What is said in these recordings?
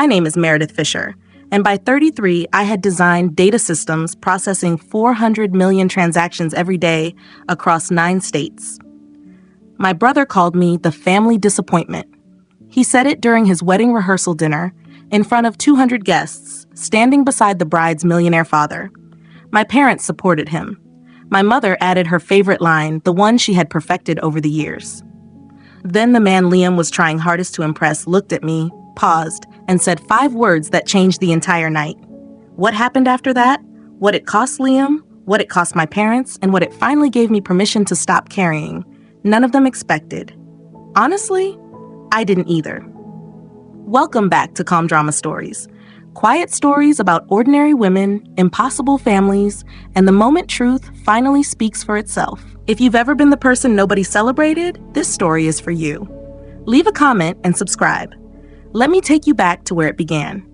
My name is Meredith Fisher, and by 33, I had designed data systems processing 400 million transactions every day across 9 states. My brother called me the family disappointment. He said it during his wedding rehearsal dinner in front of 200 guests, standing beside the bride's millionaire father. My parents supported him. My mother added her favorite line, the one she had perfected over the years. Then the man Liam was trying hardest to impress looked at me, paused, and said 5 words that changed the entire night. What happened after that? What it cost Liam? What it cost my parents? And what it finally gave me permission to stop carrying? None of them expected. Honestly, I didn't either. Welcome back to Calm Drama Stories. Quiet stories about ordinary women, impossible families, and the moment truth finally speaks for itself. If you've ever been the person nobody celebrated, this story is for you. Leave a comment and subscribe. Let me take you back to where it began.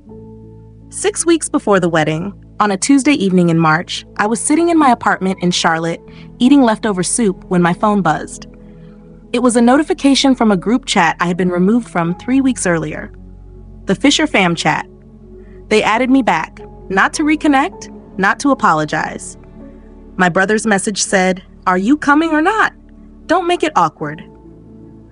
6 weeks before the wedding, on a Tuesday evening in March, I was sitting in my apartment in Charlotte, eating leftover soup when my phone buzzed. It was a notification from a group chat I had been removed from 3 weeks earlier. The Fisher Fam chat. They added me back, not to reconnect, not to apologize. My brother's message said, "Are you coming or not? Don't make it awkward."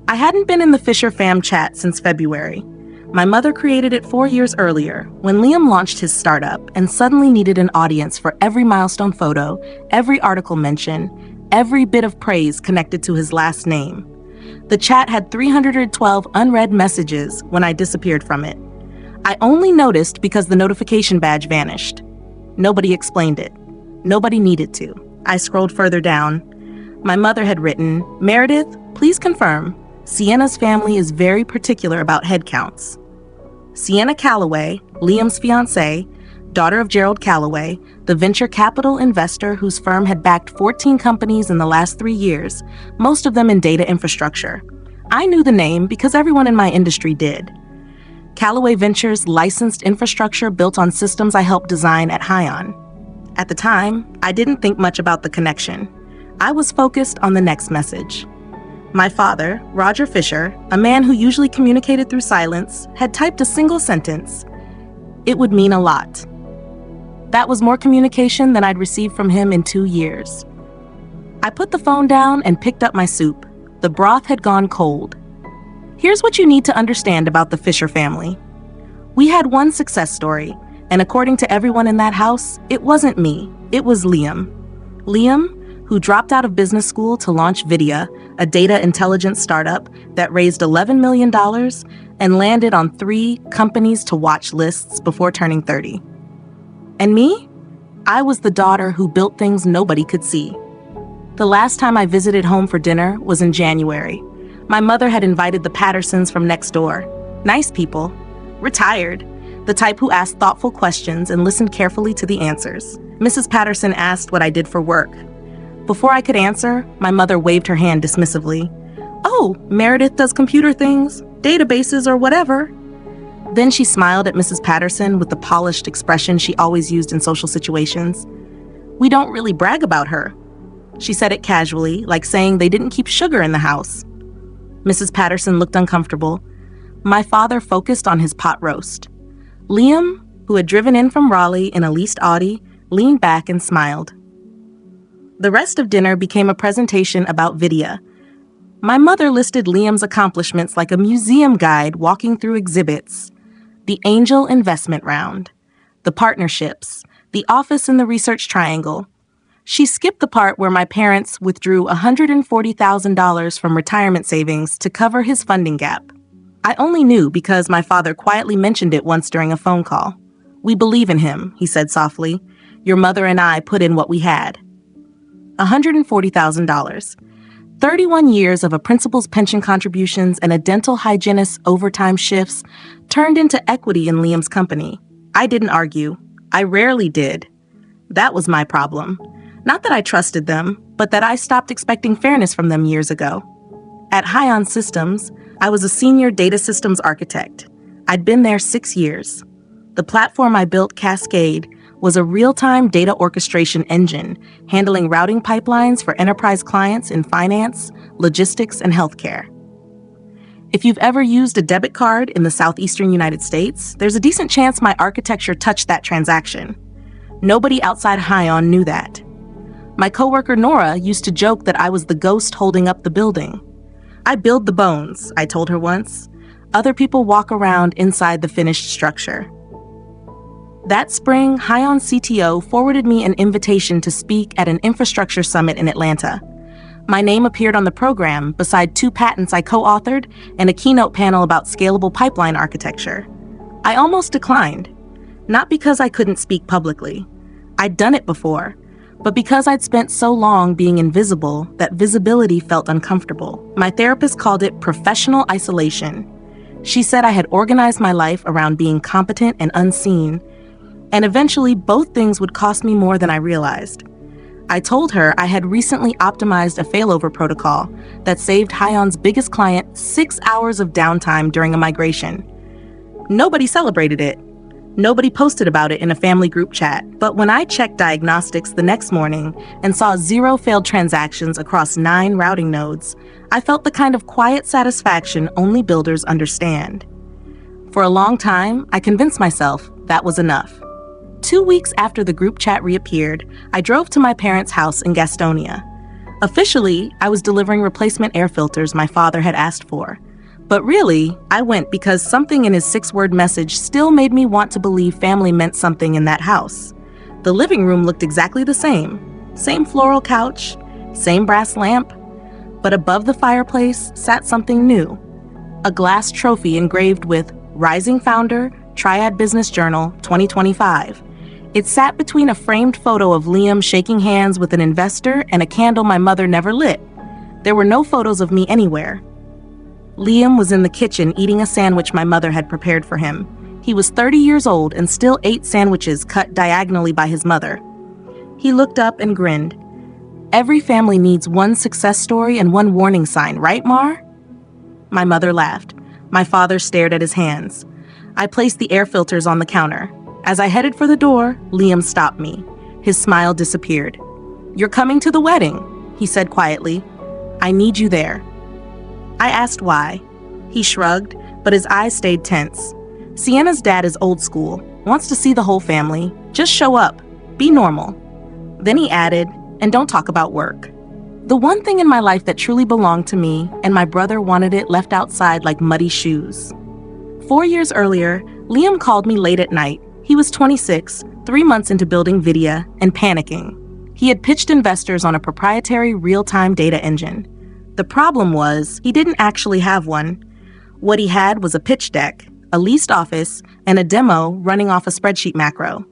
I hadn't been in the Fisher Fam chat since February. My mother created it 4 years earlier when Liam launched his startup and suddenly needed an audience for every milestone photo, every article mention, every bit of praise connected to his last name. The chat had 312 unread messages when I disappeared from it. I only noticed because the notification badge vanished. Nobody explained it. Nobody needed to. I scrolled further down. My mother had written, "Meredith, please confirm. Sienna's family is very particular about head counts." Sienna Calloway, Liam's fiancée, daughter of Gerald Calloway, the venture capital investor whose firm had backed 14 companies in the last 3 years, most of them in data infrastructure. I knew the name because everyone in my industry did. Callaway Ventures licensed infrastructure built on systems I helped design at Hion. At the time, I didn't think much about the connection. I was focused on the next message. My father, Roger Fisher, a man who usually communicated through silence, had typed a single sentence. It would mean a lot. That was more communication than I'd received from him in 2 years. I put the phone down and picked up my soup. The broth had gone cold. Here's what you need to understand about the Fisher family. We had one success story, and according to everyone in that house, it wasn't me, it was Liam. Liam, who dropped out of business school to launch Vidya, a data intelligence startup that raised $11 million and landed on 3 companies to watch lists before turning 30. And me? I was the daughter who built things nobody could see. The last time I visited home for dinner was in January. My mother had invited the Pattersons from next door. Nice people. Retired. The type who asked thoughtful questions and listened carefully to the answers. Mrs. Patterson asked what I did for work. Before I could answer, my mother waved her hand dismissively. "Oh, Meredith does computer things, databases or whatever." Then she smiled at Mrs. Patterson with the polished expression she always used in social situations. "We don't really brag about her." She said it casually, like saying they didn't keep sugar in the house. Mrs. Patterson looked uncomfortable. My father focused on his pot roast. Liam, who had driven in from Raleigh in a leased Audi, leaned back and smiled. The rest of dinner became a presentation about Vidya. My mother listed Liam's accomplishments like a museum guide walking through exhibits. The angel investment round, the partnerships, the office in the research triangle. She skipped the part where my parents withdrew $140,000 from retirement savings to cover his funding gap. I only knew because my father quietly mentioned it once during a phone call. "We believe in him," he said softly. "Your mother and I put in what we had." $140,000. 31 years of a principal's pension contributions and a dental hygienist's overtime shifts turned into equity in Liam's company. I didn't argue. I rarely did. That was my problem. Not that I trusted them, but that I stopped expecting fairness from them years ago. At Hion Systems, I was a senior data systems architect. I'd been there 6 years. The platform I built, Cascade, was a real-time data orchestration engine, handling routing pipelines for enterprise clients in finance, logistics, and healthcare. If you've ever used a debit card in the southeastern United States, there's a decent chance my architecture touched that transaction. Nobody outside Hyon knew that. My coworker Nora used to joke that I was the ghost holding up the building. I build the bones, I told her once. Other people walk around inside the finished structure. That spring, Hyon CTO forwarded me an invitation to speak at an infrastructure summit in Atlanta. My name appeared on the program beside 2 patents I co-authored and a keynote panel about scalable pipeline architecture. I almost declined, not because I couldn't speak publicly. I'd done it before, but because I'd spent so long being invisible that visibility felt uncomfortable. My therapist called it professional isolation. She said I had organized my life around being competent and unseen, and eventually both things would cost me more than I realized. I told her I had recently optimized a failover protocol that saved Hyon's biggest client 6 hours of downtime during a migration. Nobody celebrated it. Nobody posted about it in a family group chat. But when I checked diagnostics the next morning and saw 0 failed transactions across 9 routing nodes, I felt the kind of quiet satisfaction only builders understand. For a long time, I convinced myself that was enough. 2 weeks after the group chat reappeared, I drove to my parents' house in Gastonia. Officially, I was delivering replacement air filters my father had asked for. But really, I went because something in his 6-word message still made me want to believe family meant something in that house. The living room looked exactly the same. Same floral couch, same brass lamp. But above the fireplace sat something new. A glass trophy engraved with Rising Founder, Triad Business Journal, 2025. It sat between a framed photo of Liam shaking hands with an investor and a candle my mother never lit. There were no photos of me anywhere. Liam was in the kitchen eating a sandwich my mother had prepared for him. He was 30 years old and still ate sandwiches cut diagonally by his mother. He looked up and grinned. Every family needs one success story and one warning sign, right, Mar? My mother laughed. My father stared at his hands. I placed the air filters on the counter. As I headed for the door, Liam stopped me. His smile disappeared. "You're coming to the wedding," he said quietly. "I need you there." I asked why. He shrugged, but his eyes stayed tense. Sienna's dad is old school, wants to see the whole family. Just show up. Be normal. Then he added, "And don't talk about work." The one thing in my life that truly belonged to me, and my brother wanted it left outside like muddy shoes. 4 years earlier, Liam called me late at night. He was 26, 3 months into building Vidya, and panicking. He had pitched investors on a proprietary real-time data engine. The problem was, he didn't actually have one. What he had was a pitch deck, a leased office, and a demo running off a spreadsheet macro.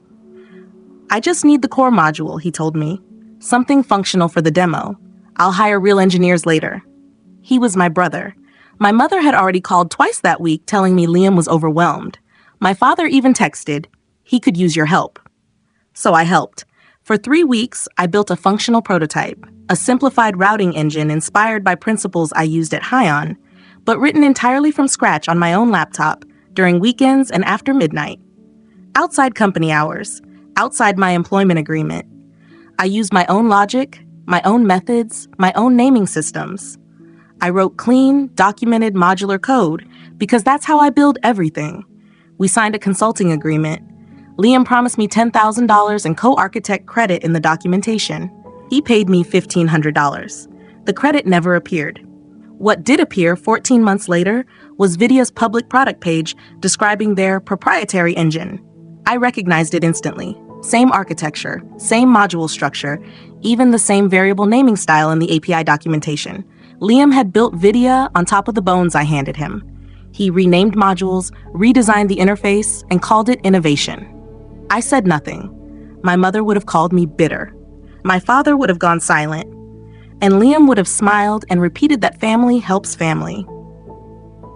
"I just need the core module," he told me. "Something functional for the demo. I'll hire real engineers later." He was my brother. My mother had already called twice that week telling me Liam was overwhelmed. My father even texted, "He could use your help." So I helped. For 3 weeks, I built a functional prototype, a simplified routing engine inspired by principles I used at Hyon, but written entirely from scratch on my own laptop during weekends and after midnight. Outside company hours, outside my employment agreement. I used my own logic, my own methods, my own naming systems. I wrote clean, documented modular code because that's how I build everything. We signed a consulting agreement. Liam promised me $10,000 in co-architect credit in the documentation. He paid me $1,500. The credit never appeared. What did appear 14 months later was Vidya's public product page describing their proprietary engine. I recognized it instantly. Same architecture, same module structure, even the same variable naming style in the API documentation. Liam had built Vidya on top of the bones I handed him. He renamed modules, redesigned the interface, and called it innovation. I said nothing. My mother would have called me bitter. My father would have gone silent. And Liam would have smiled and repeated that family helps family.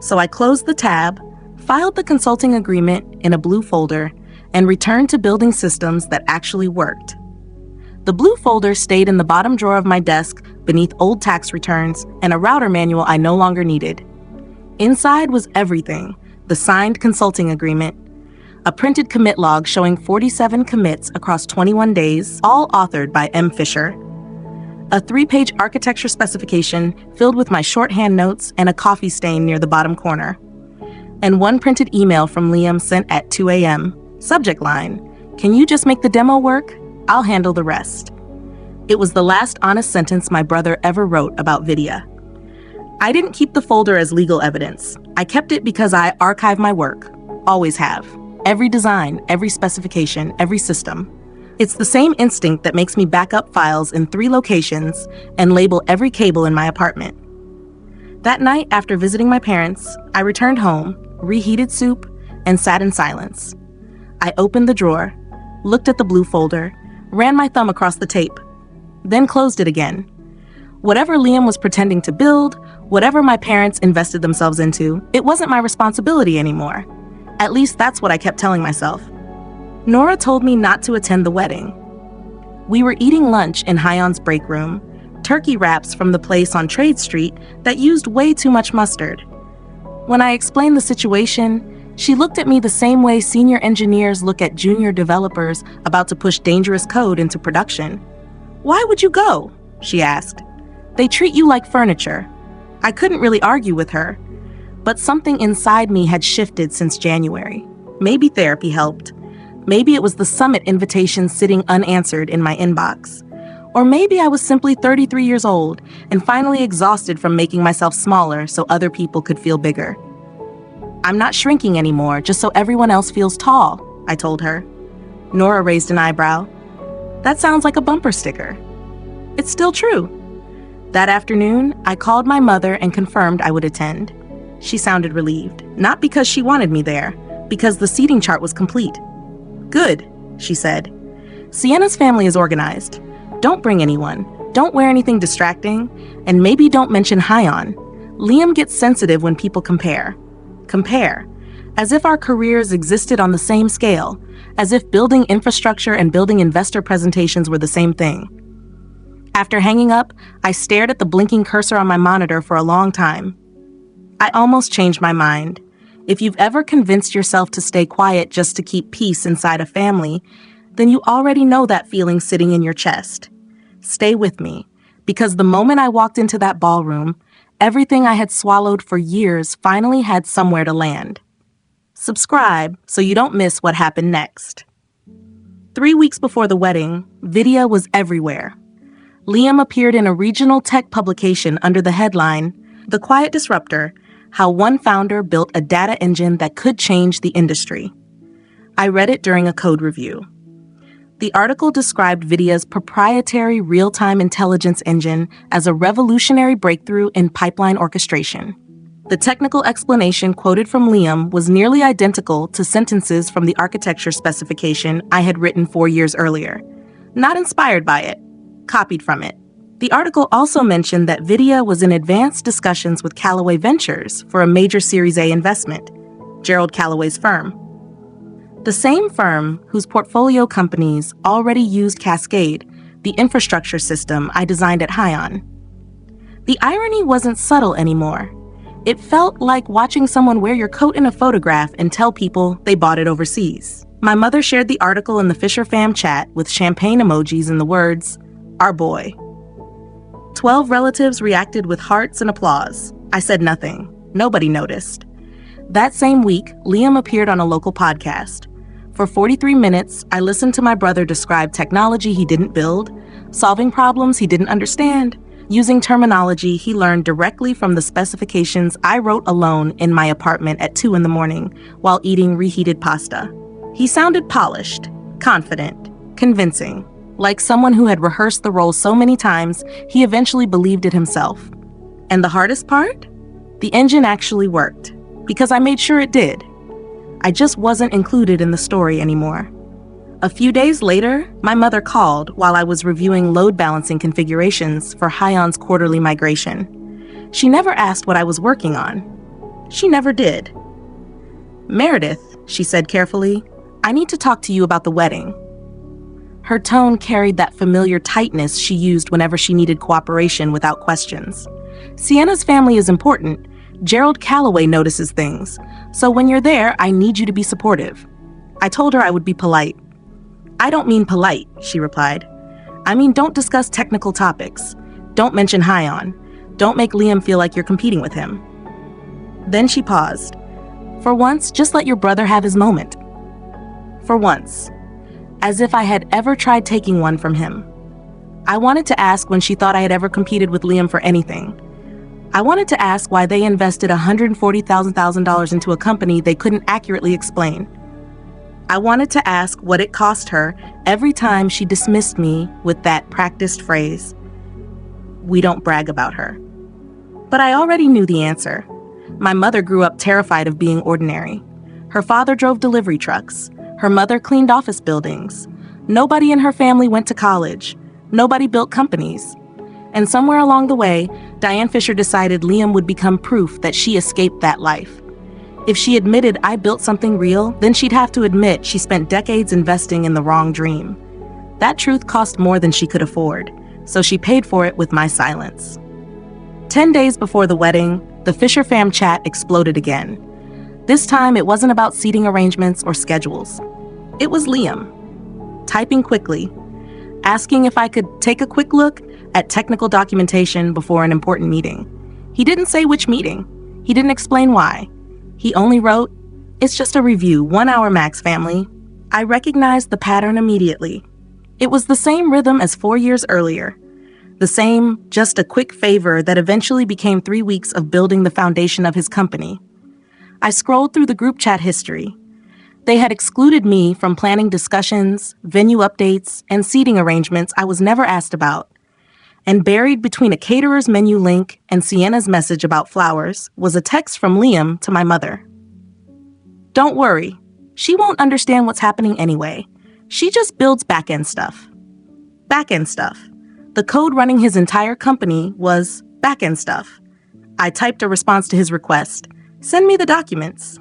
So I closed the tab, filed the consulting agreement in a blue folder, and returned to building systems that actually worked. The blue folder stayed in the bottom drawer of my desk beneath old tax returns and a router manual I no longer needed. Inside was everything: the signed consulting agreement, a printed commit log showing 47 commits across 21 days, all authored by M. Fisher, A 3-page architecture specification filled with my shorthand notes and a coffee stain near the bottom corner. And one printed email from Liam sent at 2 a.m. Subject line, "Can you just make the demo work? I'll handle the rest." It was the last honest sentence my brother ever wrote about Vidya. I didn't keep the folder as legal evidence. I kept it because I archive my work. Always have. Every design, every specification, every system. It's the same instinct that makes me back up files in 3 locations and label every cable in my apartment. That night, after visiting my parents, I returned home, reheated soup, and sat in silence. I opened the drawer, looked at the blue folder, ran my thumb across the tape, then closed it again. Whatever Liam was pretending to build, whatever my parents invested themselves into, it wasn't my responsibility anymore. At least that's what I kept telling myself. Nora told me not to attend the wedding. We were eating lunch in Hyon's break room, turkey wraps from the place on Trade Street that used way too much mustard. When I explained the situation, she looked at me the same way senior engineers look at junior developers about to push dangerous code into production. "Why would you go?" she asked. "They treat you like furniture." I couldn't really argue with her, but something inside me had shifted since January. Maybe therapy helped. Maybe it was the summit invitation sitting unanswered in my inbox. Or maybe I was simply 33 years old and finally exhausted from making myself smaller so other people could feel bigger. "I'm not shrinking anymore, just so everyone else feels tall," I told her. Nora raised an eyebrow. "That sounds like a bumper sticker." "It's still true." That afternoon, I called my mother and confirmed I would attend. She sounded relieved, not because she wanted me there, because the seating chart was complete. "Good," she said. "Sienna's family is organized. Don't bring anyone, don't wear anything distracting, and maybe don't mention Hyon. Liam gets sensitive when people compare. Compare. As if our careers existed on the same scale, as if building infrastructure and building investor presentations were the same thing." After hanging up, I stared at the blinking cursor on my monitor for a long time. I almost changed my mind. If you've ever convinced yourself to stay quiet just to keep peace inside a family, then you already know that feeling sitting in your chest. Stay with me, because the moment I walked into that ballroom, everything I had swallowed for years finally had somewhere to land. Subscribe so you don't miss what happened next. 3 weeks before the wedding, Vidya was everywhere. Liam appeared in a regional tech publication under the headline, "The Quiet Disruptor: How One Founder Built a Data Engine That Could Change the Industry." I read it during a code review. The article described Vidya's proprietary real-time intelligence engine as a revolutionary breakthrough in pipeline orchestration. The technical explanation quoted from Liam was nearly identical to sentences from the architecture specification I had written 4 years earlier. Not inspired by it, copied from it. The article also mentioned that Vidya was in advanced discussions with Callaway Ventures for a major Series A investment, Gerald Callaway's firm. The same firm whose portfolio companies already used Cascade, the infrastructure system I designed at Hyon. The irony wasn't subtle anymore. It felt like watching someone wear your coat in a photograph and tell people they bought it overseas. My mother shared the article in the Fisher fam chat with champagne emojis and the words, "Our boy." 12 relatives reacted with hearts and applause. I said nothing. Nobody noticed. That same week, Liam appeared on a local podcast. For 43 minutes, I listened to my brother describe technology he didn't build, solving problems he didn't understand, using terminology he learned directly from the specifications I wrote alone in my apartment at 2 a.m. while eating reheated pasta. He sounded polished, confident, convincing, like someone who had rehearsed the role so many times he eventually believed it himself. And the hardest part? The engine actually worked, because I made sure it did. I just wasn't included in the story anymore. A few days later, my mother called while I was reviewing load balancing configurations for Hyon's quarterly migration. She never asked what I was working on. She never did. "Meredith," she said carefully, "I need to talk to you about the wedding." Her tone carried that familiar tightness she used whenever she needed cooperation without questions. "Sienna's family is important. Gerald Callaway notices things. So when you're there, I need you to be supportive." I told her I would be polite. "I don't mean polite," she replied. I mean, don't discuss technical topics. Don't mention Hyon. Don't make Liam feel like you're competing with him." Then she paused. "For once, just let your brother have his moment." For once. As if I had ever tried taking one from him. I wanted to ask when she thought I had ever competed with Liam for anything. I wanted to ask why they invested $140,000 into a company they couldn't accurately explain. I wanted to ask what it cost her every time she dismissed me with that practiced phrase, "We don't brag about her." But I already knew the answer. My mother grew up terrified of being ordinary. Her father drove delivery trucks. Her mother cleaned office buildings. Nobody in her family went to college. Nobody built companies. And somewhere along the way, Diane Fisher decided Liam would become proof that she escaped that life. If she admitted I built something real, then she'd have to admit she spent decades investing in the wrong dream. That truth cost more than she could afford, so she paid for it with my silence. 10 days before the wedding, the Fisher fam chat exploded again. This time, it wasn't about seating arrangements or schedules. It was Liam, typing quickly, asking if I could take a quick look at technical documentation before an important meeting. He didn't say which meeting. He didn't explain why. He only wrote, "It's just a review, 1 hour max, family." I recognized the pattern immediately. It was the same rhythm as 4 years earlier. The same, just a quick favor that eventually became 3 weeks of building the foundation of his company. I scrolled through the group chat history. They had excluded me from planning discussions, venue updates, and seating arrangements I was never asked about. And buried between a caterer's menu link and Sienna's message about flowers was a text from Liam to my mother. "Don't worry. She won't understand what's happening anyway. She just builds back-end stuff." Back-end stuff. The code running his entire company was back-end stuff. I typed a response to his request. "Send me the documents."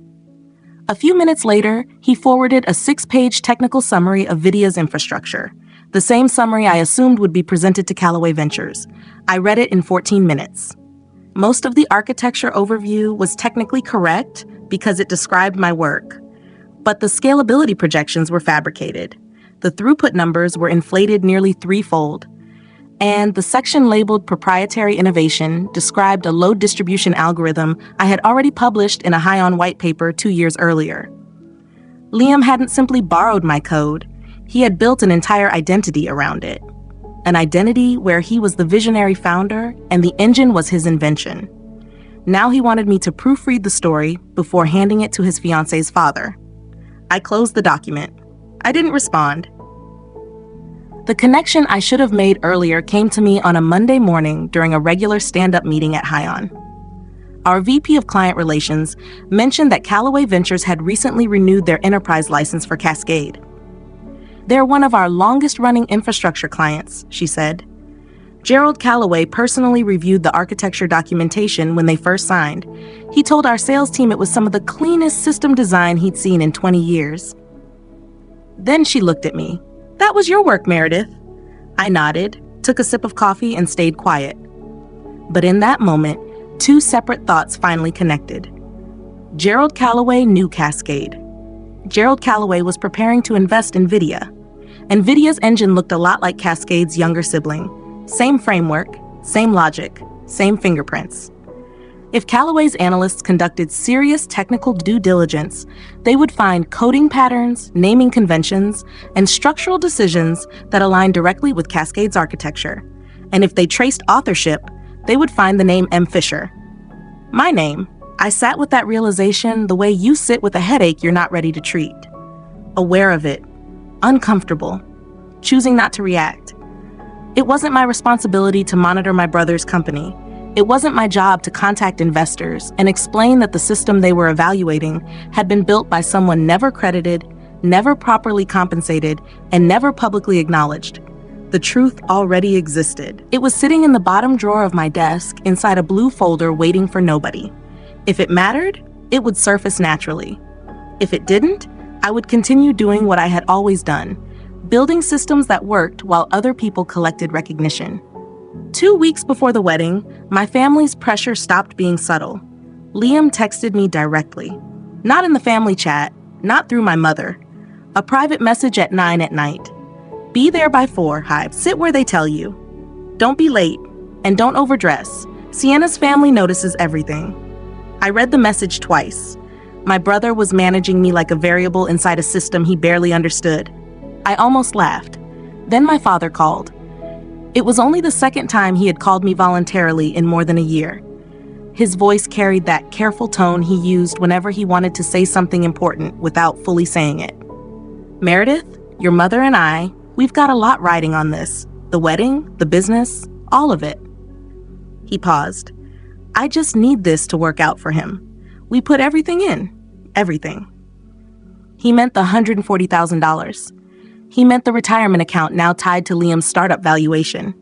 A few minutes later, he forwarded a 6-page technical summary of Vidia's infrastructure, the same summary I assumed would be presented to Callaway Ventures. I read it in 14 minutes. Most of the architecture overview was technically correct because it described my work, but the scalability projections were fabricated. The throughput numbers were inflated nearly threefold. And the section labeled proprietary innovation described a load distribution algorithm I had already published in a Hyon white paper 2 years earlier. Liam hadn't simply borrowed my code, he had built an entire identity around it. An identity where he was the visionary founder and the engine was his invention. Now he wanted me to proofread the story before handing it to his fiance's father. I closed the document. I didn't respond. The connection I should have made earlier came to me on a Monday morning during a regular stand-up meeting at Hyon. Our VP of Client Relations mentioned that Callaway Ventures had recently renewed their enterprise license for Cascade. "They're one of our longest-running infrastructure clients," she said. Gerald Callaway personally reviewed the architecture documentation when they first signed. He told our sales team it was some of the cleanest system design he'd seen in 20 years. Then she looked at me. "That was your work, Meredith." I nodded, took a sip of coffee, and stayed quiet. But in that moment, 2 separate thoughts finally connected. Gerald Callaway knew Cascade. Gerald Callaway was preparing to invest in Vidia. And Vidia's engine looked a lot like Cascade's younger sibling. Same framework, same logic, same fingerprints. If Callaway's analysts conducted serious technical due diligence, they would find coding patterns, naming conventions, and structural decisions that align directly with Cascade's architecture. And if they traced authorship, they would find the name M. Fisher. My name. I sat with that realization the way you sit with a headache you're not ready to treat. Aware of it, uncomfortable, choosing not to react. It wasn't my responsibility to monitor my brother's company. It wasn't my job to contact investors and explain that the system they were evaluating had been built by someone never credited, never properly compensated, and never publicly acknowledged. The truth already existed. It was sitting in the bottom drawer of my desk inside a blue folder waiting for nobody. If it mattered, it would surface naturally. If it didn't, I would continue doing what I had always done, building systems that worked while other people collected recognition. 2 weeks before the wedding, my family's pressure stopped being subtle. Liam texted me directly. Not in the family chat, not through my mother. A private message at 9 at night. Be there by 4, Hive. Sit where they tell you. Don't be late, and don't overdress. Sienna's family notices everything. I read the message twice. My brother was managing me like a variable inside a system he barely understood. I almost laughed. Then my father called. It was only the second time he had called me voluntarily in more than a year. His voice carried that careful tone he used whenever he wanted to say something important without fully saying it. Meredith, your mother and I, we've got a lot riding on this. The wedding, the business, all of it. He paused. I just need this to work out for him. We put everything in. Everything. He meant the $140,000. He meant the retirement account now tied to Liam's startup valuation.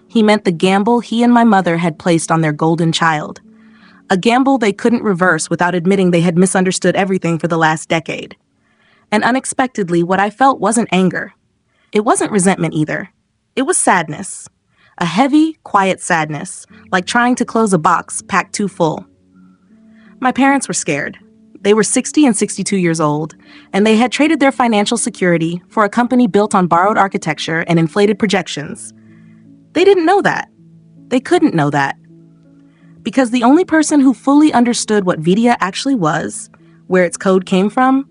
He meant the gamble he and my mother had placed on their golden child. A gamble they couldn't reverse without admitting they had misunderstood everything for the last decade. And unexpectedly, what I felt wasn't anger. It wasn't resentment either. It was sadness. A heavy, quiet sadness, like trying to close a box packed too full. My parents were scared. They were 60 and 62 years old, and they had traded their financial security for a company built on borrowed architecture and inflated projections. They didn't know that. They couldn't know that. Because the only person who fully understood what Vidya actually was, where its code came from,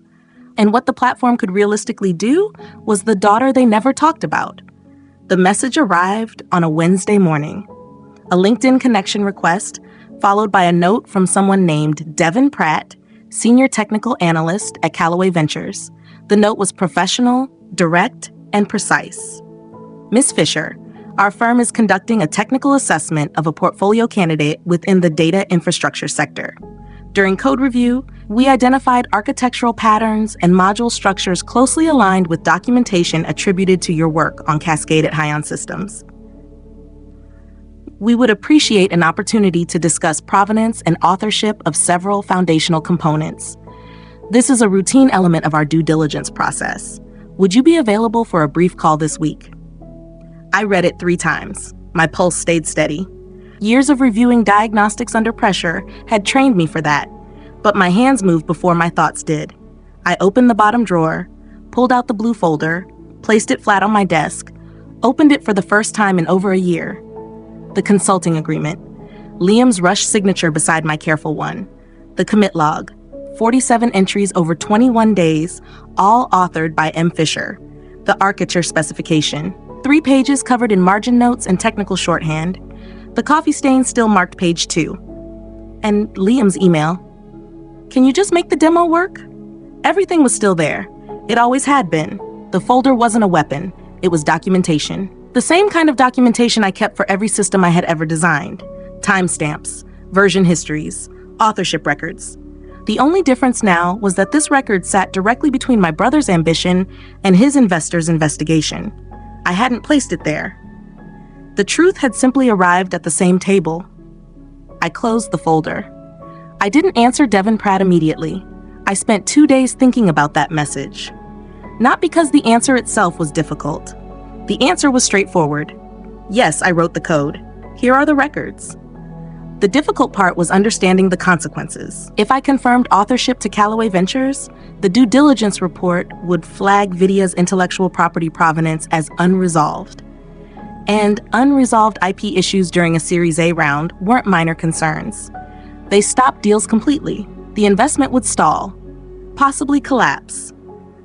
and what the platform could realistically do was the daughter they never talked about. The message arrived on a Wednesday morning. A LinkedIn connection request, followed by a note from someone named Devin Pratt, Senior Technical Analyst at Callaway Ventures. The note was professional, direct, and precise. Ms. Fisher, our firm is conducting a technical assessment of a portfolio candidate within the data infrastructure sector. During code review, we identified architectural patterns and module structures closely aligned with documentation attributed to your work on Cascade at Hyon Systems. We would appreciate an opportunity to discuss provenance and authorship of several foundational components. This is a routine element of our due diligence process. Would you be available for a brief call this week? I read it 3 times. My pulse stayed steady. Years of reviewing diagnostics under pressure had trained me for that, but my hands moved before my thoughts did. I opened the bottom drawer, pulled out the blue folder, placed it flat on my desk, opened it for the first time in over a year. The consulting agreement. Liam's rushed signature beside my careful one. The commit log. 47 entries over 21 days, all authored by M. Fisher. The architecture specification. 3 pages covered in margin notes and technical shorthand. The coffee stain still marked page 2. And Liam's email. Can you just make the demo work? Everything was still there. It always had been. The folder wasn't a weapon. It was documentation. The same kind of documentation I kept for every system I had ever designed. Timestamps, version histories, authorship records. The only difference now was that this record sat directly between my brother's ambition and his investor's investigation. I hadn't placed it there. The truth had simply arrived at the same table. I closed the folder. I didn't answer Devin Pratt immediately. I spent 2 days thinking about that message. Not because the answer itself was difficult. The answer was straightforward. Yes, I wrote the code. Here are the records. The difficult part was understanding the consequences. If I confirmed authorship to Callaway Ventures, the due diligence report would flag Vidya's intellectual property provenance as unresolved. And unresolved IP issues during a Series A round weren't minor concerns. They stopped deals completely. The investment would stall, possibly collapse.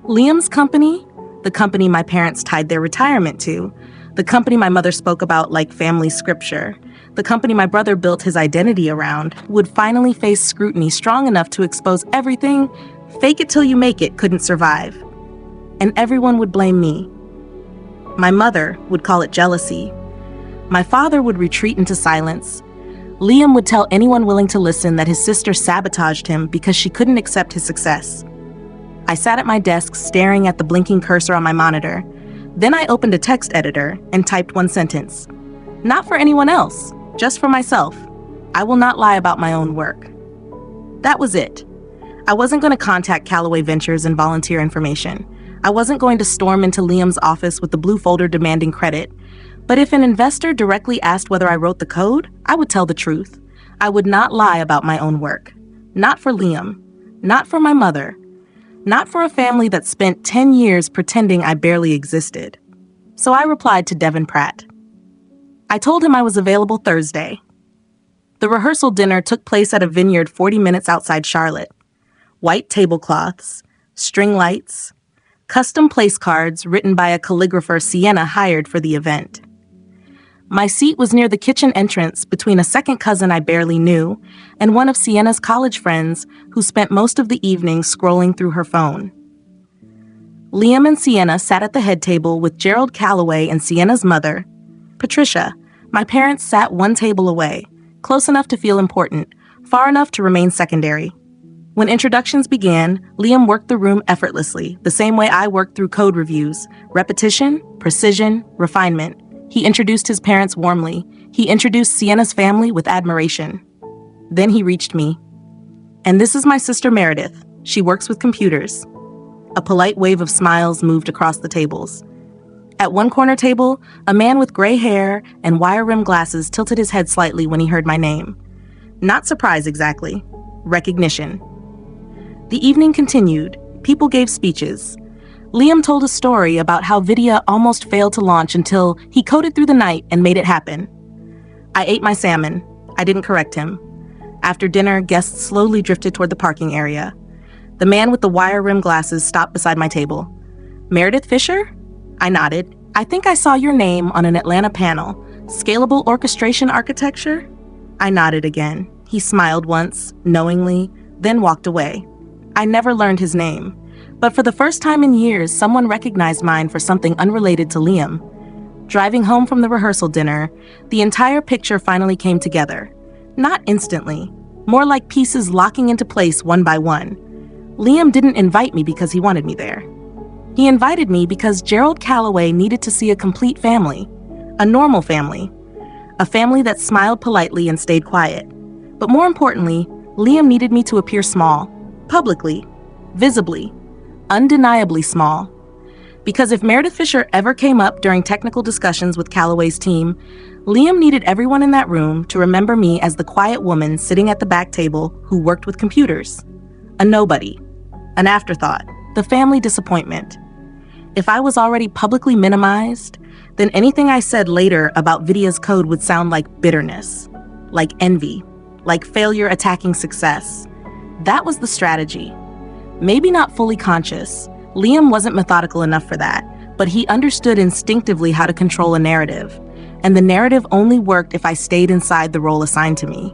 Liam's company, the company my parents tied their retirement to, the company my mother spoke about like family scripture, the company my brother built his identity around, would finally face scrutiny strong enough to expose everything fake it till you make it couldn't survive. And everyone would blame me. My mother would call it jealousy. My father would retreat into silence. Liam would tell anyone willing to listen that his sister sabotaged him because she couldn't accept his success. I sat at my desk staring at the blinking cursor on my monitor. Then I opened a text editor and typed 1 sentence. Not for anyone else, just for myself. I will not lie about my own work. That was it. I wasn't going to contact Callaway Ventures and volunteer information. I wasn't going to storm into Liam's office with the blue folder demanding credit. But if an investor directly asked whether I wrote the code, I would tell the truth. I would not lie about my own work. Not for Liam. Not for my mother. Not for a family that spent 10 years pretending I barely existed. so I replied to Devin Pratt. I told him I was available Thursday. The rehearsal dinner took place at a vineyard 40 minutes outside Charlotte. White tablecloths, string lights, custom place cards written by a calligrapher Sienna hired for the event. My seat was near the kitchen entrance between a second cousin I barely knew and one of Sienna's college friends who spent most of the evening scrolling through her phone. Liam and Sienna sat at the head table with Gerald Calloway and Sienna's mother, Patricia. My parents sat one table away, close enough to feel important, far enough to remain secondary. When introductions began, Liam worked the room effortlessly, the same way I worked through code reviews. Repetition, precision, refinement. He introduced his parents warmly. He introduced Sienna's family with admiration. Then he reached me. And this is my sister Meredith. She works with computers. A polite wave of smiles moved across the tables. At one corner table, a man with gray hair and wire-rimmed glasses tilted his head slightly when he heard my name. Not surprise exactly. Recognition. The evening continued. People gave speeches. Liam told a story about how Vidya almost failed to launch until he coded through the night and made it happen. I ate my salmon. I didn't correct him. After dinner, guests slowly drifted toward the parking area. The man with the wire-rimmed glasses stopped beside my table. Meredith Fisher? I nodded. I think I saw your name on an Atlanta panel. Scalable orchestration architecture? I nodded again. He smiled once, knowingly, then walked away. I never learned his name. But for the first time in years, someone recognized mine for something unrelated to Liam. Driving home from the rehearsal dinner, the entire picture finally came together. Not instantly, more like pieces locking into place one by one. Liam didn't invite me because he wanted me there. He invited me because Gerald Calloway needed to see a complete family, a normal family, a family that smiled politely and stayed quiet. But more importantly, Liam needed me to appear small, publicly, visibly, undeniably small. Because if Meredith Fisher ever came up during technical discussions with Calloway's team, Liam needed everyone in that room to remember me as the quiet woman sitting at the back table who worked with computers. A nobody, an afterthought, the family disappointment. If I was already publicly minimized, then anything I said later about Vidya's code would sound like bitterness, like envy, like failure attacking success. That was the strategy. Maybe not fully conscious. Liam wasn't methodical enough for that, but he understood instinctively how to control a narrative, and the narrative only worked if I stayed inside the role assigned to me.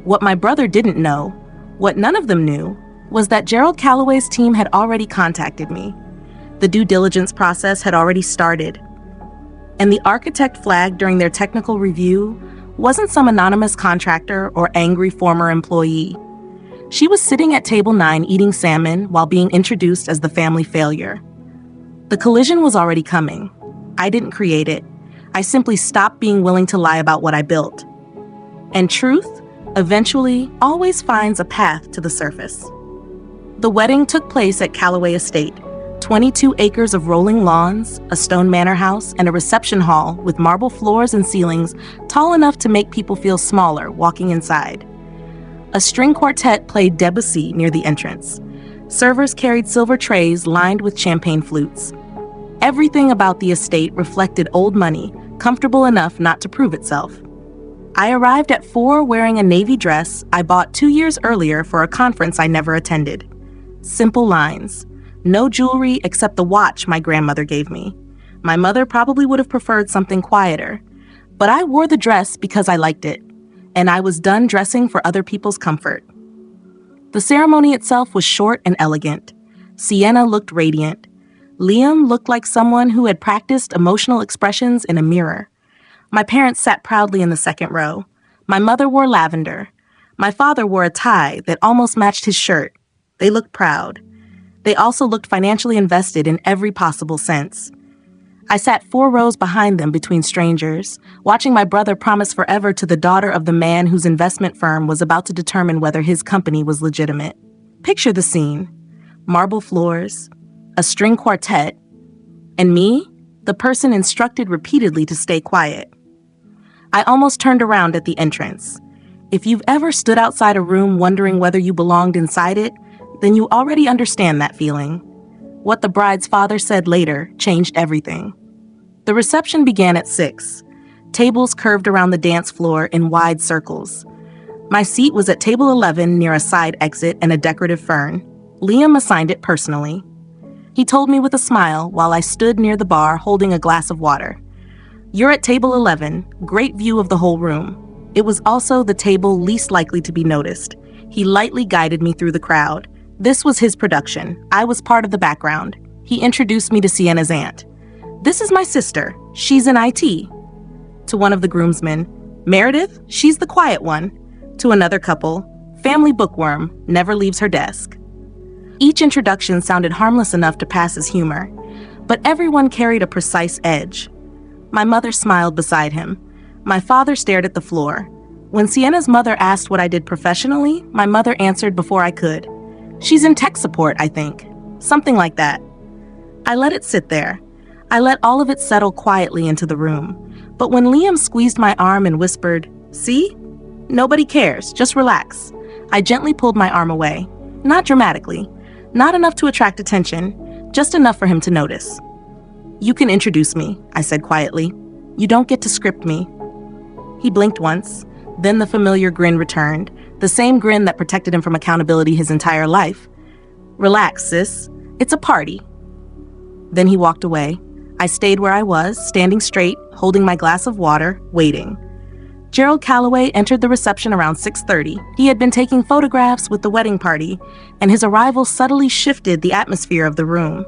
What my brother didn't know, what none of them knew, was that Gerald Calloway's team had already contacted me. The due diligence process had already started, and the architect flagged during their technical review wasn't some anonymous contractor or angry former employee. She was sitting at table 9 eating salmon while being introduced as the family failure. The collision was already coming. I didn't create it. I simply stopped being willing to lie about what I built. And truth, eventually, always finds a path to the surface. The wedding took place at Calloway Estate, 22 acres of rolling lawns, a stone manor house, and a reception hall with marble floors and ceilings tall enough to make people feel smaller walking inside. A string quartet played Debussy near the entrance. Servers carried silver trays lined with champagne flutes. Everything about the estate reflected old money, comfortable enough not to prove itself. I arrived at 4 wearing a navy dress I bought 2 years earlier for a conference I never attended. Simple lines. No jewelry except the watch my grandmother gave me. My mother probably would have preferred something quieter, but I wore the dress because I liked it, and I was done dressing for other people's comfort. The ceremony itself was short and elegant. Sienna looked radiant. Liam looked like someone who had practiced emotional expressions in a mirror. My parents sat proudly in the second row. My mother wore lavender. My father wore a tie that almost matched his shirt. They looked proud. They also looked financially invested in every possible sense. I sat 4 rows behind them between strangers, watching my brother promise forever to the daughter of the man whose investment firm was about to determine whether his company was legitimate. Picture the scene. Marble floors, a string quartet, and me, the person instructed repeatedly to stay quiet. I almost turned around at the entrance. If you've ever stood outside a room wondering whether you belonged inside it, then you already understand that feeling. What the bride's father said later changed everything. The reception began at 6. Tables curved around the dance floor in wide circles. My seat was at table 11 near a side exit and a decorative fern. Liam assigned it personally. He told me with a smile while I stood near the bar holding a glass of water. "You're at table 11, great view of the whole room." It was also the table least likely to be noticed. He lightly guided me through the crowd. This was his production. I was part of the background. He introduced me to Sienna's aunt. "This is my sister. She's in IT." To one of the groomsmen, "Meredith, she's the quiet one." To another couple, "Family bookworm, never leaves her desk." Each introduction sounded harmless enough to pass as humor, but everyone carried a precise edge. My mother smiled beside him. My father stared at the floor. When Sienna's mother asked what I did professionally, my mother answered before I could. "She's in tech support, I think." Something like that. I let it sit there. I let all of it settle quietly into the room. But when Liam squeezed my arm and whispered, "See? Nobody cares, just relax," I gently pulled my arm away. Not dramatically. Not enough to attract attention, just enough for him to notice. "You can introduce me," I said quietly. "You don't get to script me." He blinked once, then the familiar grin returned, the same grin that protected him from accountability his entire life. "Relax, sis. It's a party." Then he walked away. I stayed where I was, standing straight, holding my glass of water, waiting. Gerald Calloway entered the reception around 6:30. He had been taking photographs with the wedding party, and his arrival subtly shifted the atmosphere of the room.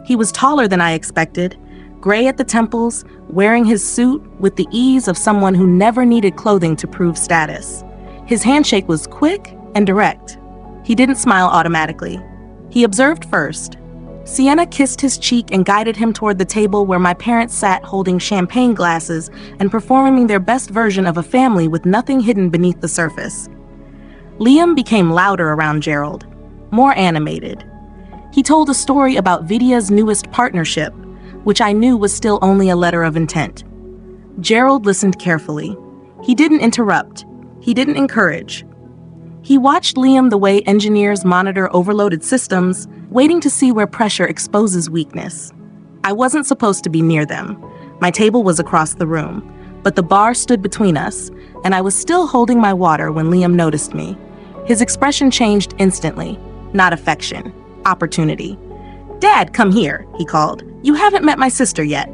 He was taller than I expected, gray at the temples, wearing his suit with the ease of someone who never needed clothing to prove status. His handshake was quick and direct. He didn't smile automatically. He observed first. Sienna kissed his cheek and guided him toward the table where my parents sat holding champagne glasses and performing their best version of a family with nothing hidden beneath the surface. Liam became louder around Gerald, more animated. He told a story about Vidya's newest partnership, which I knew was still only a letter of intent. Gerald listened carefully. He didn't interrupt. He didn't encourage. He watched Liam the way engineers monitor overloaded systems, waiting to see where pressure exposes weakness. I wasn't supposed to be near them. My table was across the room, but the bar stood between us, and I was still holding my water when Liam noticed me. His expression changed instantly. Not affection. Opportunity. "Dad, come here," he called. "You haven't met my sister yet."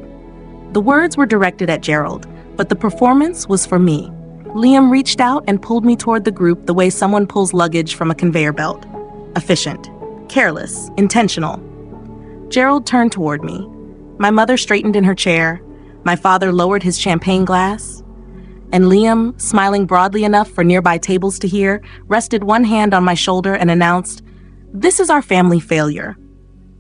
The words were directed at Gerald, but the performance was for me. Liam reached out and pulled me toward the group the way someone pulls luggage from a conveyor belt. Efficient. Careless. Intentional. Gerald turned toward me. My mother straightened in her chair. My father lowered his champagne glass. And Liam, smiling broadly enough for nearby tables to hear, rested one hand on my shoulder and announced, "This is our family failure."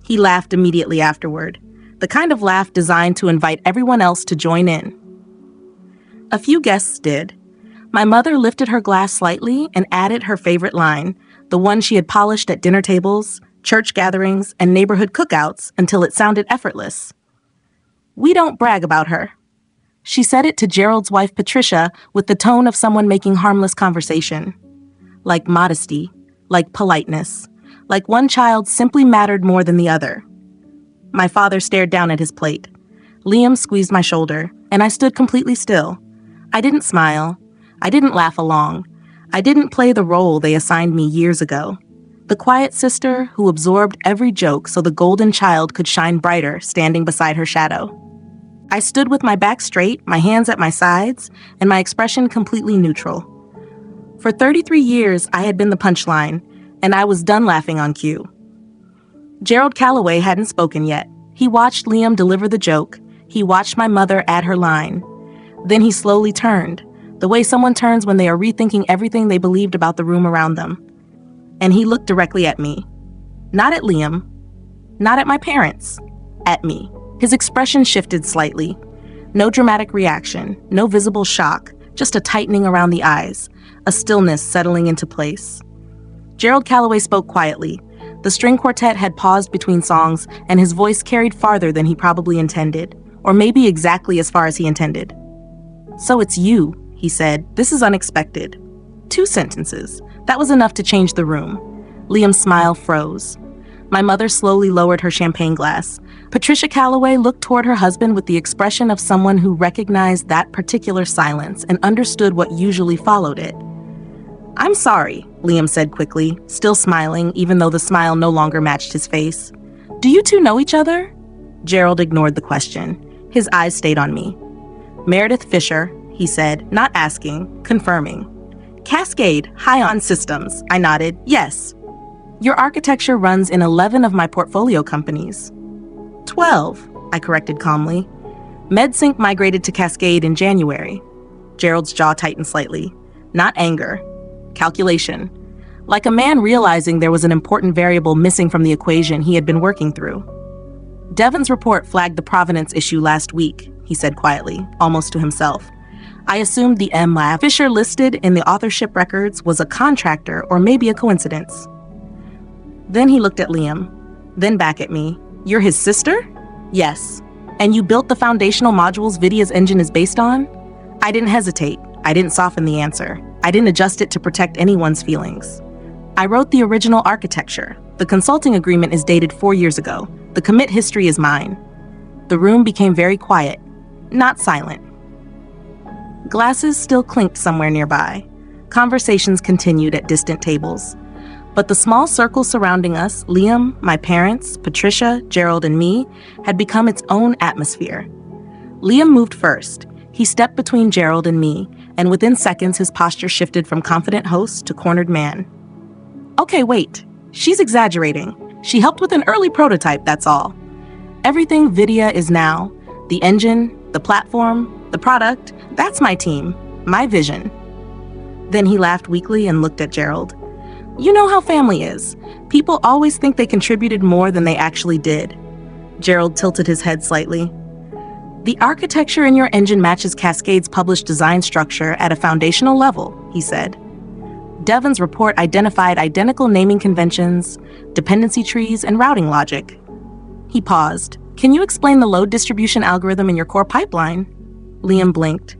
He laughed immediately afterward, the kind of laugh designed to invite everyone else to join in. A few guests did. My mother lifted her glass slightly and added her favorite line, the one she had polished at dinner tables, church gatherings, and neighborhood cookouts until it sounded effortless. "We don't brag about her." She said it to Gerald's wife Patricia with the tone of someone making harmless conversation. Like modesty, like politeness, like one child simply mattered more than the other. My father stared down at his plate. Liam squeezed my shoulder, and I stood completely still. I didn't smile. I didn't laugh along. I didn't play the role they assigned me years ago. The quiet sister who absorbed every joke so the golden child could shine brighter standing beside her shadow. I stood with my back straight, my hands at my sides, and my expression completely neutral. For 33 years, I had been the punchline, and I was done laughing on cue. Gerald Calloway hadn't spoken yet. He watched Liam deliver the joke. He watched my mother add her line. Then he slowly turned, the way someone turns when they are rethinking everything they believed about the room around them. And he looked directly at me. Not at Liam. Not at my parents. At me. His expression shifted slightly. No dramatic reaction, no visible shock, just a tightening around the eyes, a stillness settling into place. Gerald Calloway spoke quietly. The string quartet had paused between songs, and his voice carried farther than he probably intended, or maybe exactly as far as he intended. "So it's you," he said. "This is unexpected." 2 sentences. That was enough to change the room. Liam's smile froze. My mother slowly lowered her champagne glass. Patricia Calloway looked toward her husband with the expression of someone who recognized that particular silence and understood what usually followed it. "I'm sorry," Liam said quickly, still smiling even though the smile no longer matched his face. "Do you two know each other?" Gerald ignored the question. His eyes stayed on me. "Meredith Fisher," he said, not asking, confirming. "Cascade, High-On Systems," I nodded. "Yes." "Your architecture runs in 11 of my portfolio companies." 12, I corrected calmly. MedSync migrated to Cascade in January. Gerald's jaw tightened slightly. Not anger. Calculation. Like a man realizing there was an important variable missing from the equation he had been working through. "Devon's report flagged the provenance issue last week," he said quietly, almost to himself. "I assumed the M. Lab Fisher listed in the authorship records was a contractor or maybe a coincidence." Then he looked at Liam, then back at me. "You're his sister?" "Yes. And you built the foundational modules Vidia's engine is based on?" I didn't hesitate. I didn't soften the answer. I didn't adjust it to protect anyone's feelings. "I wrote the original architecture. The consulting agreement is dated 4 years ago. The commit history is mine." The room became very quiet, not silent. Glasses still clinked somewhere nearby. Conversations continued at distant tables. But the small circle surrounding us, Liam, my parents, Patricia, Gerald, and me, had become its own atmosphere. Liam moved first. He stepped between Gerald and me, and within seconds his posture shifted from confident host to cornered man. "Okay, wait. She's exaggerating. She helped with an early prototype, that's all. Everything Vidia is now, the engine, the platform, the product, that's my team, my vision." Then he laughed weakly and looked at Gerald. "You know how family is. People always think they contributed more than they actually did." Gerald tilted his head slightly. "The architecture in your engine matches Cascade's published design structure at a foundational level," he said. "Devon's report identified identical naming conventions, dependency trees, and routing logic." He paused. "Can you explain the load distribution algorithm in your core pipeline?" Liam blinked.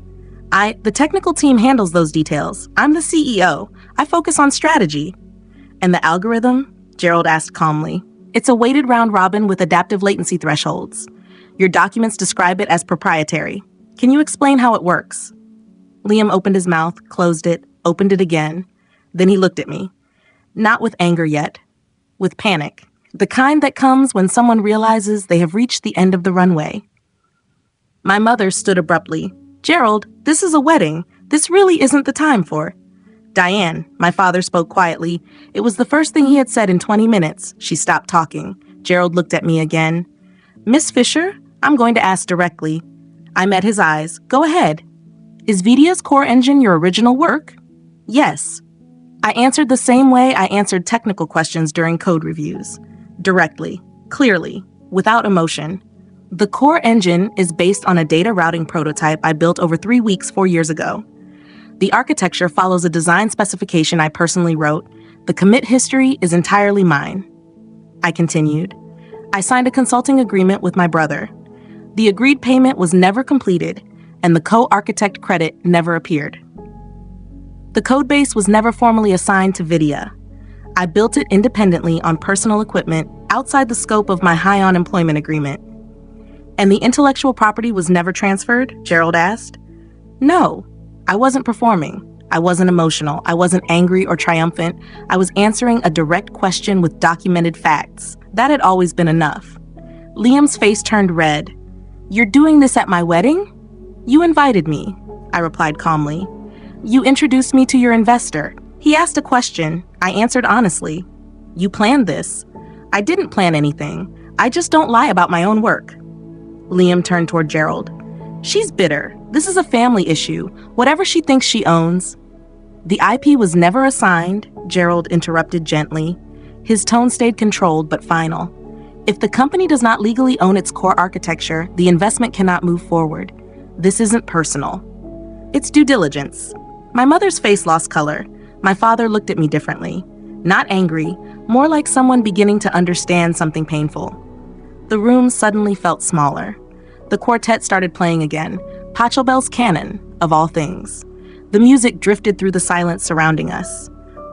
The technical team handles those details. I'm the CEO. I focus on strategy." "And the algorithm?" Gerald asked calmly. "It's a weighted round robin with adaptive latency thresholds. Your documents describe it as proprietary. Can you explain how it works?" Liam opened his mouth, closed it, opened it again. Then he looked at me. Not with anger yet, with panic. The kind that comes when someone realizes they have reached the end of the runway. My mother stood abruptly. "Gerald, this is a wedding. This really isn't the time for—" "Diane," my father spoke quietly. It was the first thing he had said in 20 minutes. She stopped talking. Gerald looked at me again. "Miss Fisher, I'm going to ask directly." I met his eyes. "Go ahead. Is Vidia's core engine your original work?" "Yes." I answered the same way I answered technical questions during code reviews. Directly, clearly, without emotion. The core engine is based on a data routing prototype I built over 3 weeks 4 years ago. The architecture follows a design specification I personally wrote. The commit history is entirely mine. I continued. I signed a consulting agreement with my brother. The agreed payment was never completed, and the co-architect credit never appeared. The codebase was never formally assigned to Vidia. I built it independently on personal equipment outside the scope of my High-On employment agreement. "And the intellectual property was never transferred?" Gerald asked. "No. I wasn't performing. I wasn't emotional. I wasn't angry or triumphant. I was answering a direct question with documented facts. That had always been enough." Liam's face turned red. "You're doing this at my wedding?" "You invited me," I replied calmly. "You introduced me to your investor. He asked a question. I answered honestly. You planned this." "I didn't plan anything. I just don't lie about my own work." Liam turned toward Gerald. "She's bitter. This is a family issue. Whatever she thinks she owns." "The IP was never assigned," Gerald interrupted gently. His tone stayed controlled but final. "If the company does not legally own its core architecture, the investment cannot move forward. This isn't personal. It's due diligence." My mother's face lost color. My father looked at me differently. Not angry, more like someone beginning to understand something painful. The room suddenly felt smaller. The quartet started playing again, Pachelbel's Canon, of all things. The music drifted through the silence surrounding us.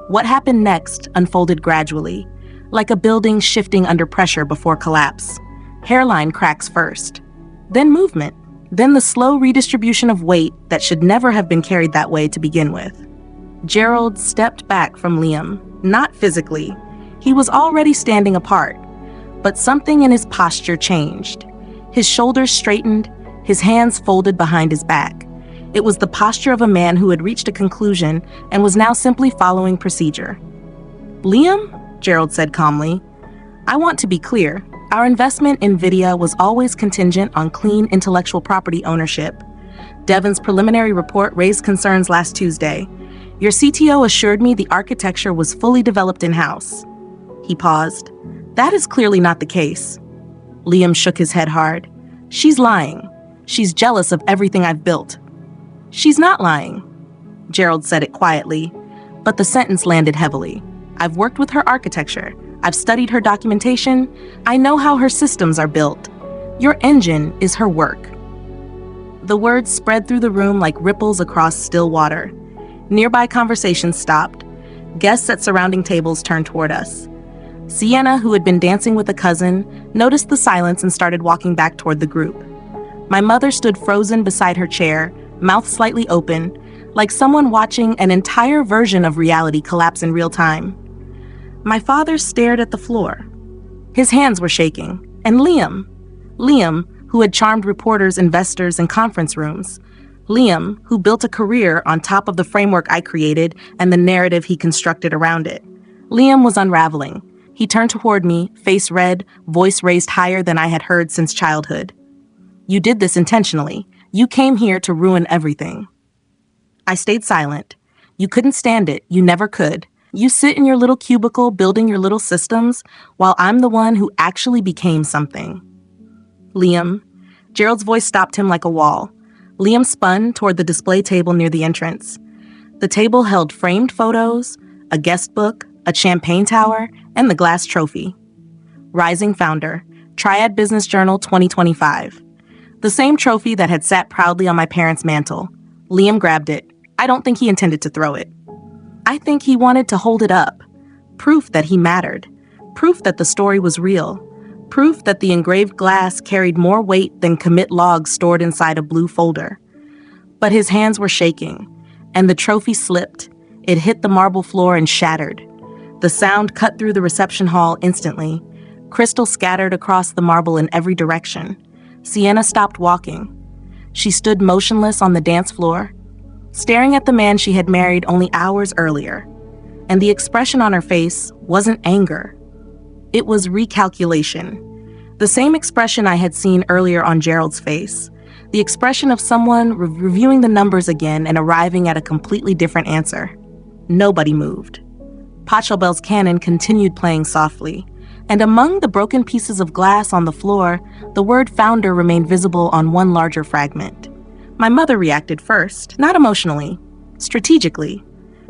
What happened next unfolded gradually. like a building shifting under pressure before collapse. Hairline cracks first, then movement, then the slow redistribution of weight that should never have been carried that way to begin with. Gerald stepped back from Liam, not physically. He was already standing apart, but something in his posture changed. His shoulders straightened, his hands folded behind his back. It was the posture of a man who had reached a conclusion and was now simply following procedure. "Liam," Gerald said calmly, "I want to be clear. Our investment in Vidya was always contingent on clean intellectual property ownership. Devon's preliminary report raised concerns last Tuesday. Your CTO assured me the architecture was fully developed in-house." He paused. "That is clearly not the case." Liam shook his head hard. "She's lying. She's jealous of everything I've built." "She's not lying." Gerald said it quietly, but the sentence landed heavily. "I've worked with her architecture. I've studied her documentation. I know how her systems are built. Your engine is her work." The words spread through the room like ripples across still water. Nearby conversations stopped. Guests at surrounding tables turned toward us. Sienna, who had been dancing with a cousin, noticed the silence and started walking back toward the group. My mother stood frozen beside her chair, mouth slightly open, like someone watching an entire version of reality collapse in real time. My father stared at the floor. His hands were shaking. And Liam, who had charmed reporters, investors, and conference rooms. Liam, who built a career on top of the framework I created and the narrative he constructed around it. Liam was unraveling. He turned toward me, face red, voice raised higher than I had heard since childhood. "You did this intentionally. You came here to ruin everything." I stayed silent. "You couldn't stand it. You never could. You sit in your little cubicle building your little systems, while I'm the one who actually became something." "Liam." Gerald's voice stopped him like a wall. Liam spun toward the display table near the entrance. The table held framed photos, a guest book, a champagne tower, and the glass trophy. Rising Founder, Triad Business Journal 2025. The same trophy that had sat proudly on my parents' mantle. Liam grabbed it. I don't think he intended to throw it. I think he wanted to hold it up. Proof that he mattered. Proof that the story was real. Proof that the engraved glass carried more weight than commit logs stored inside a blue folder. But his hands were shaking, and the trophy slipped. It hit the marble floor and shattered. The sound cut through the reception hall instantly. Crystal scattered across the marble in every direction. Sienna stopped walking. She stood motionless on the dance floor, staring at the man she had married only hours earlier. And the expression on her face wasn't anger. It was recalculation. The same expression I had seen earlier on Gerald's face. The expression of someone reviewing the numbers again and arriving at a completely different answer. Nobody moved. Pachelbel's cannon continued playing softly, and among the broken pieces of glass on the floor, the word founder remained visible on one larger fragment. My mother reacted first, not emotionally, strategically.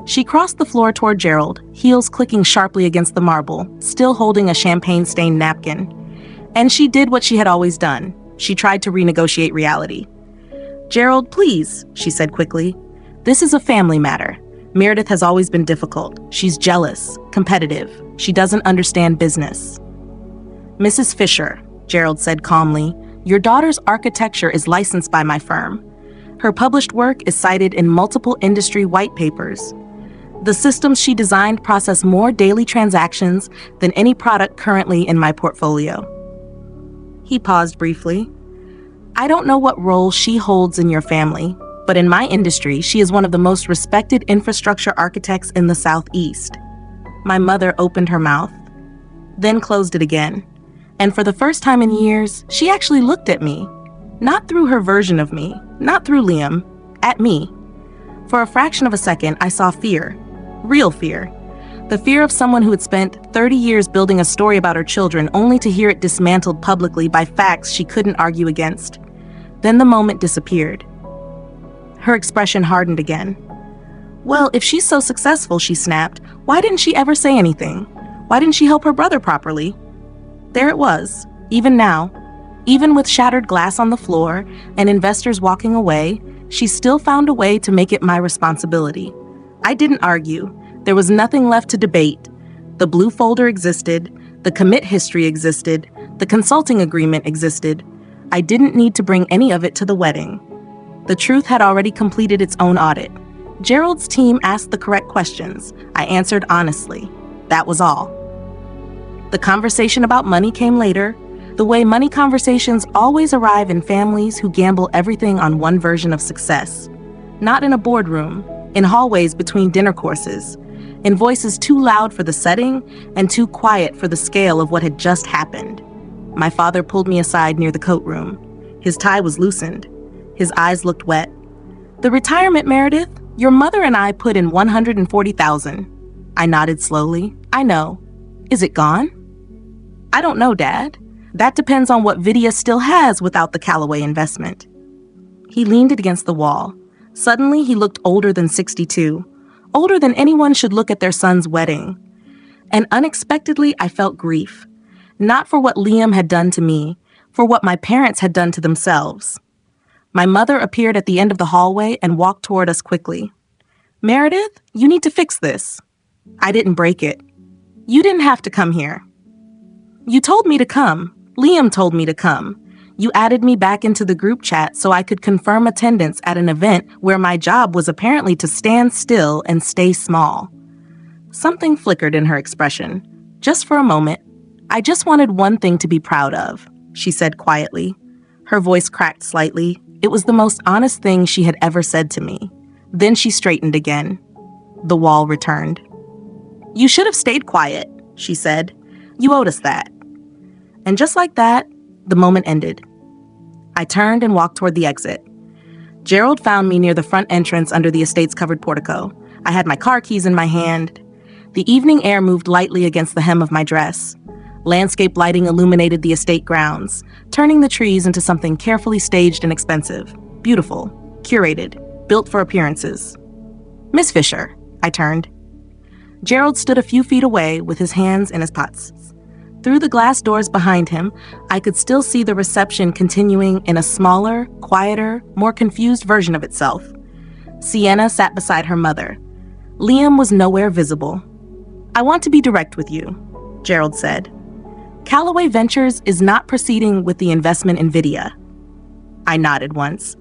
She crossed the floor toward Gerald, heels clicking sharply against the marble, still holding a champagne-stained napkin. And she did what she had always done. She tried to renegotiate reality. "Gerald, please," she said quickly. "This is a family matter. Meredith has always been difficult. She's jealous, competitive. She doesn't understand business." "Mrs. Fisher," Gerald said calmly, "your daughter's architecture is licensed by my firm. Her published work is cited in multiple industry white papers. The systems she designed process more daily transactions than any product currently in my portfolio." He paused briefly. "I don't know what role she holds in your family, but in my industry, she is one of the most respected infrastructure architects in the Southeast." My mother opened her mouth, then closed it again. And for the first time in years, she actually looked at me. Not through her version of me, not through Liam, at me. For a fraction of a second, I saw fear. Real fear. The fear of someone who had spent 30 years building a story about her children only to hear it dismantled publicly by facts she couldn't argue against. Then the moment disappeared. Her expression hardened again. "Well, if she's so successful," she snapped, "why didn't she ever say anything? Why didn't she help her brother properly?" There it was, even now. Even with shattered glass on the floor and investors walking away, she still found a way to make it my responsibility. I didn't argue. There was nothing left to debate. The blue folder existed, the commit history existed, the consulting agreement existed. I didn't need to bring any of it to the wedding. The truth had already completed its own audit. Gerald's team asked the correct questions. I answered honestly. That was all. The conversation about money came later, the way money conversations always arrive in families who gamble everything on one version of success. Not in a boardroom, in hallways between dinner courses, in voices too loud for the setting and too quiet for the scale of what had just happened. My father pulled me aside near the coat room. His tie was loosened. His eyes looked wet. "The retirement, Meredith? Your mother and I put in $140,000. I nodded slowly. "I know. Is it gone?" "I don't know, Dad. That depends on what Vidya still has without the Callaway investment." He leaned against the wall. Suddenly, he looked older than 62, older than anyone should look at their son's wedding. And unexpectedly, I felt grief. Not for what Liam had done to me, for what my parents had done to themselves. My mother appeared at the end of the hallway and walked toward us quickly. "Meredith, you need to fix this." I didn't break it. "You didn't have to come here." "You told me to come. Liam told me to come. You added me back into the group chat so I could confirm attendance at an event where my job was apparently to stand still and stay small." Something flickered in her expression. Just for a moment. "I just wanted one thing to be proud of," she said quietly. Her voice cracked slightly. It was the most honest thing she had ever said to me. Then she straightened again. The wall returned. "You should have stayed quiet," she said. "You owed us that." And just like that, the moment ended. I turned and walked toward the exit. Gerald found me near the front entrance under the estate's covered portico. I had my car keys in my hand. The evening air moved lightly against the hem of my dress. Landscape lighting illuminated the estate grounds, turning the trees into something carefully staged and expensive. Beautiful, curated, built for appearances. "Miss Fisher," I turned. Gerald stood a few feet away with his hands in his pots. Through the glass doors behind him, I could still see the reception continuing in a smaller, quieter, more confused version of itself. Sienna sat beside her mother. Liam was nowhere visible. "I want to be direct with you," Gerald said. "Callaway Ventures is not proceeding with the investment in Vidya." I nodded once.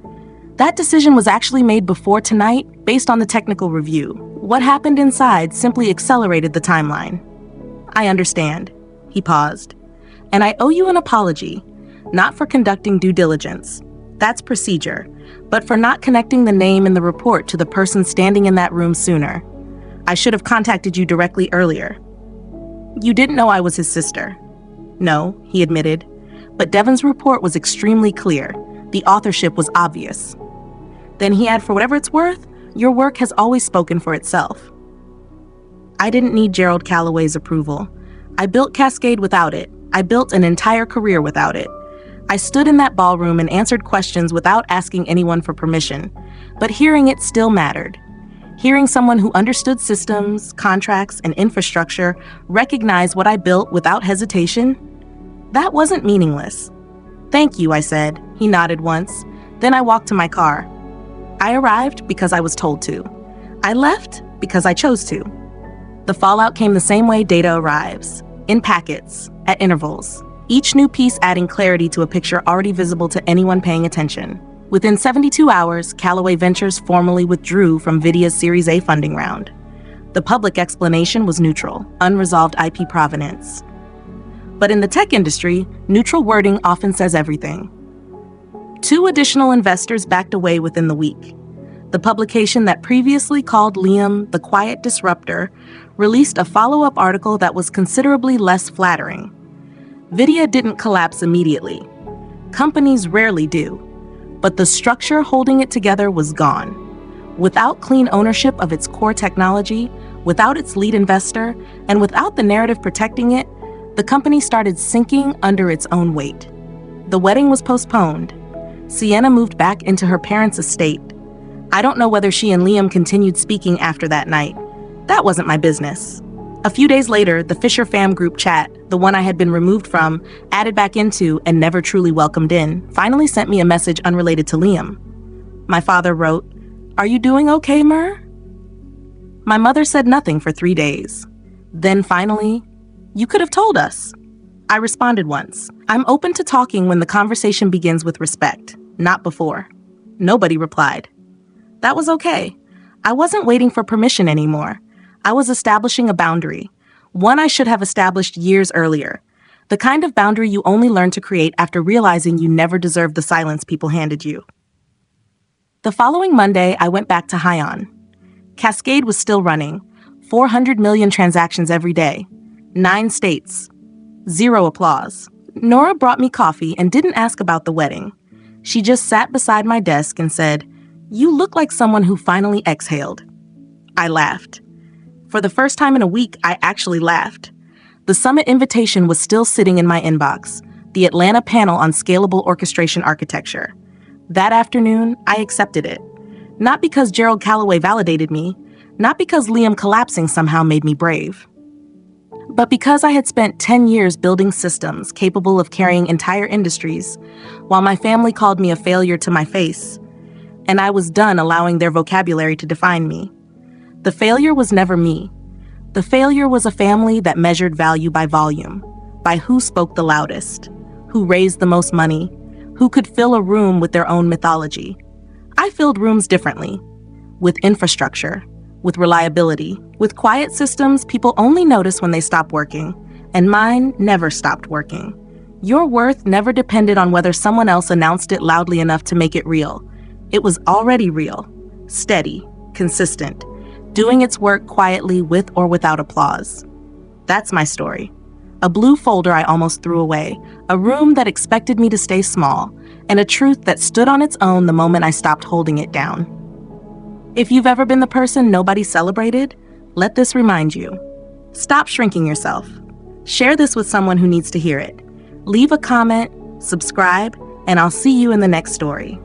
"That decision was actually made before tonight, based on the technical review. What happened inside simply accelerated the timeline." "I understand." He paused. "And I owe you an apology, not for conducting due diligence. That's procedure, but for not connecting the name in the report to the person standing in that room sooner. I should have contacted you directly earlier." "You didn't know I was his sister." "No," he admitted. "But Devon's report was extremely clear. The authorship was obvious." Then he had, "For whatever it's worth, your work has always spoken for itself." I didn't need Gerald Callaway's approval. I built Cascade without it. I built an entire career without it. I stood in that ballroom and answered questions without asking anyone for permission. But hearing it still mattered. Hearing someone who understood systems, contracts, and infrastructure recognize what I built without hesitation, that wasn't meaningless. "Thank you," I said. He nodded once. Then I walked to my car. I arrived because I was told to. I left because I chose to. The fallout came the same way data arrives, in packets, at intervals, each new piece adding clarity to a picture already visible to anyone paying attention. Within 72 hours, Callaway Ventures formally withdrew from Vidya's Series A funding round. The public explanation was neutral, unresolved IP provenance. But in the tech industry, neutral wording often says everything. 2 additional investors backed away within the week. The publication that previously called Liam the quiet disruptor released a follow-up article that was considerably less flattering. Vidya didn't collapse immediately. Companies rarely do. But the structure holding it together was gone. Without clean ownership of its core technology, without its lead investor, and without the narrative protecting it, the company started sinking under its own weight. The wedding was postponed. Sienna moved back into her parents' estate. I don't know whether she and Liam continued speaking after that night. That wasn't my business. A few days later, the Fisher fam group chat, the one I had been removed from, added back into, and never truly welcomed in, finally sent me a message unrelated to Liam. My father wrote, "Are you doing okay, Mer?" My mother said nothing for 3 days. Then finally, "You could have told us." I responded once, "I'm open to talking when the conversation begins with respect, not before." Nobody replied. That was okay. I wasn't waiting for permission anymore. I was establishing a boundary, one I should have established years earlier. The kind of boundary you only learn to create after realizing you never deserved the silence people handed you. The following Monday, I went back to Hyon. Cascade was still running, 400 million transactions every day, 9 states, 0 applause. Nora brought me coffee and didn't ask about the wedding. She just sat beside my desk and said, "You look like someone who finally exhaled." I laughed. For the first time in a week, I actually laughed. The summit invitation was still sitting in my inbox, the Atlanta panel on scalable orchestration architecture. That afternoon, I accepted it. Not because Gerald Calloway validated me, not because Liam collapsing somehow made me brave, but because I had spent 10 years building systems capable of carrying entire industries, while my family called me a failure to my face, and I was done allowing their vocabulary to define me. The failure was never me. The failure was a family that measured value by volume, by who spoke the loudest, who raised the most money, who could fill a room with their own mythology. I filled rooms differently, with infrastructure, with reliability, with quiet systems people only notice when they stop working, and mine never stopped working. Your worth never depended on whether someone else announced it loudly enough to make it real. It was already real, steady, consistent, doing its work quietly with or without applause. That's my story. A blue folder I almost threw away, a room that expected me to stay small, and a truth that stood on its own the moment I stopped holding it down. If you've ever been the person nobody celebrated, let this remind you. Stop shrinking yourself. Share this with someone who needs to hear it. Leave a comment, subscribe, and I'll see you in the next story.